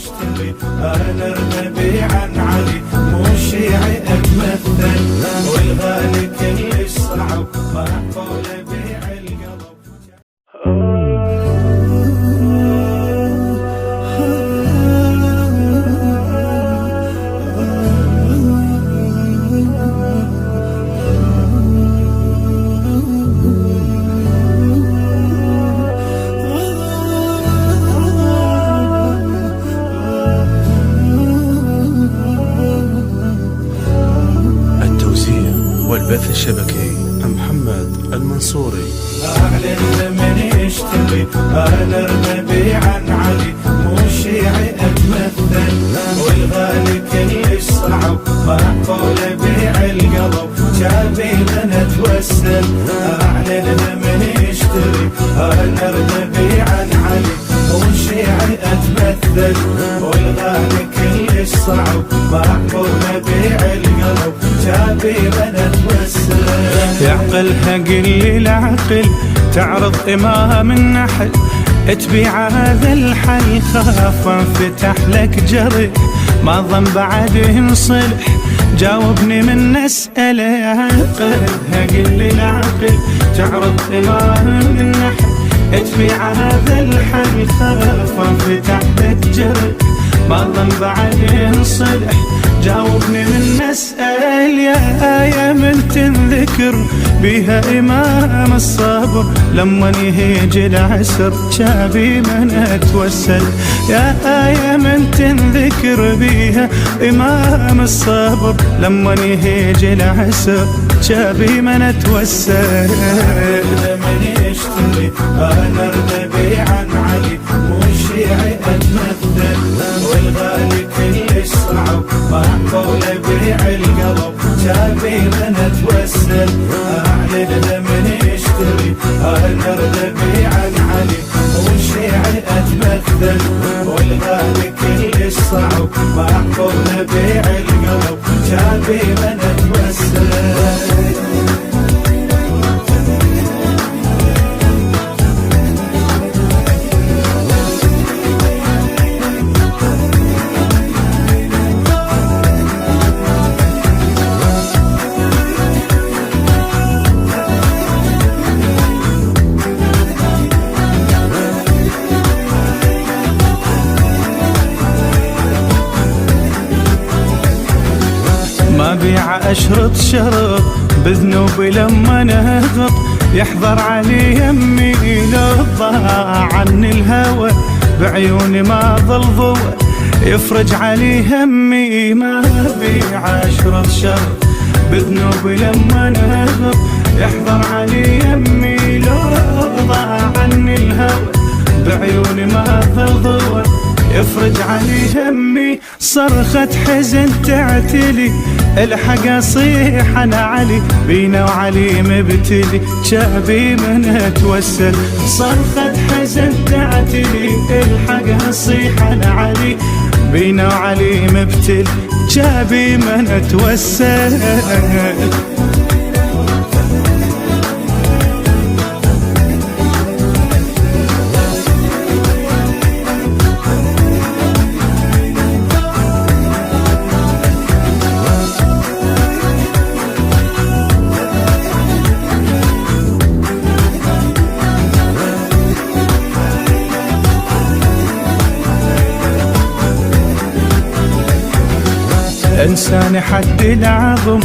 يشتري انا نبي عن علي مو شيعي اتمثل والغالي كل صعب معقول بيع القلب. والبث الشبكي محمد المنصوري. أعلن من يشتري أنا نبي عن علي مو شيعي أتمثل والغالي كل صعب معقول بيع القلب جابي من أتوسل. أعلن من يشتري أنا نبي عن علي مو شيعي أتمثل والغالي كل صعب معقول بيع القلب جابي من أتوسل. يعقلها قل العقل تعرض إمام النحل تبيع هذا الحل خاف انفتح لك جرح ما ظن بعد ينصلح جاوبني من نسأله. يعقلها قل العقل تعرض إمام النحل تبيع هذا الحل خاف انفتح لك جرح ما ظن بعد ينصلح جاوبني من نسأل. يا من تنذكر بيها إمام الصبر لما يهيج العسر شابي من أتوسل. يا من تنذكر بيها إمام الصبر لما يهيج العسر شابي من أتوسل. من يشتري أنا نبي عن علي مو شيعي أتمثل والغالي كل صعب معقول بيع القلب جابي من أتوسل. أعلن من يشتري أنا نبي عن علي مو شيعي أتمثل والغالي كل صعب معقول بيع القلب جابي من أتوسل. ما بيع أشرط شرط بذنوبي لما نهض يحضر علي يمي لو ضاع عني الهوى بعيوني ما ظل ضوء يفرج علي همي. ما بيع أشرط شرط بذنوبي لما نهض يحضر علي يمي لو ضاع عني الهوى بعيوني ما ظل ضوء يفرج علي همي. صرخة حزن تعتلي الحق اصيح انا علي بينا وعلي مبتلي شابي من اتوسل. صرخة حزن تعتلي الحق اصيح انا علي بينا وعلي مبتلي شابي من اتوسل. إنسان حد العظم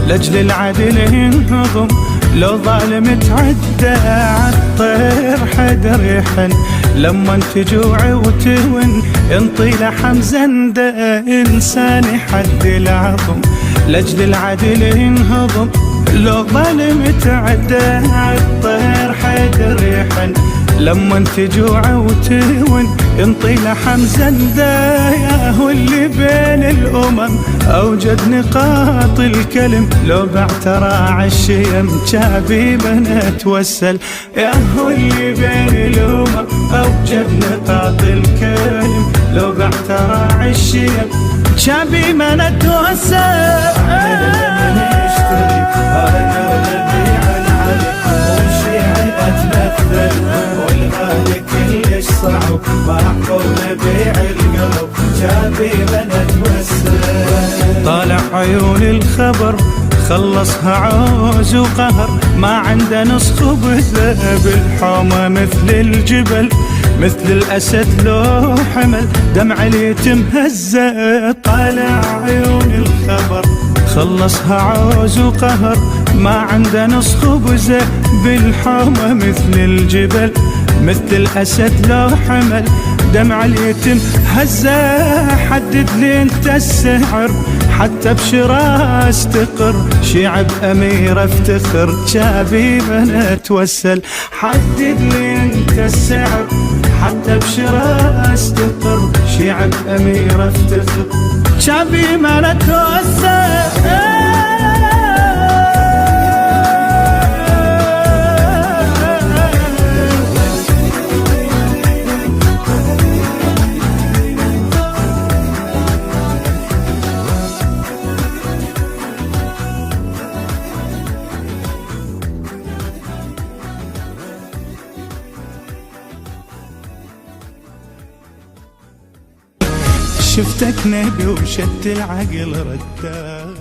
لأجل العدل ينهضم لو ظالم تعدى عالطير حدر يحن لما تجوع وتهون انطي لحم زنده. إنسان حد العظم لأجل العدل ينهضم لو ظالم تعدى عالطير حدر يحن لما تجوع وتهون انطي لحم زنده. يا هو اللي بين الأمم أوجد نقاط الكلم لو بعتراع الشيم شابي من اتوسل. يا هو اللي بين الأمم أوجد نقاط الكلم لو بعتراع الشيم شابي من اتوسل. أنا نبي عن علي مو شيعي أتمثل اتمثل والغالي كلش صعب باع ولبيع القلب جابي من اتوسل. طالع عيون الخبر خلصها عوز وقهر ما عنده نص خبزه بالحومه مثل الجبل مثل الاسد لو حمل دمع اليتم هزه. طالع عيون الخبر خلصها عوز وقهر ما عنده نص خبزه بالحومه مثل الجبل مثل الاسد لو حمل دمع اليتم هزه. حدد لي انت السعر حتى بشرا استقر شيعب امير افتخر جابي من اتوسل. حدد لي انت السعر حتى بشرا استقر شيعب امير افتخر جابي من اتوسل. شفتك نبي وشت العقل رداه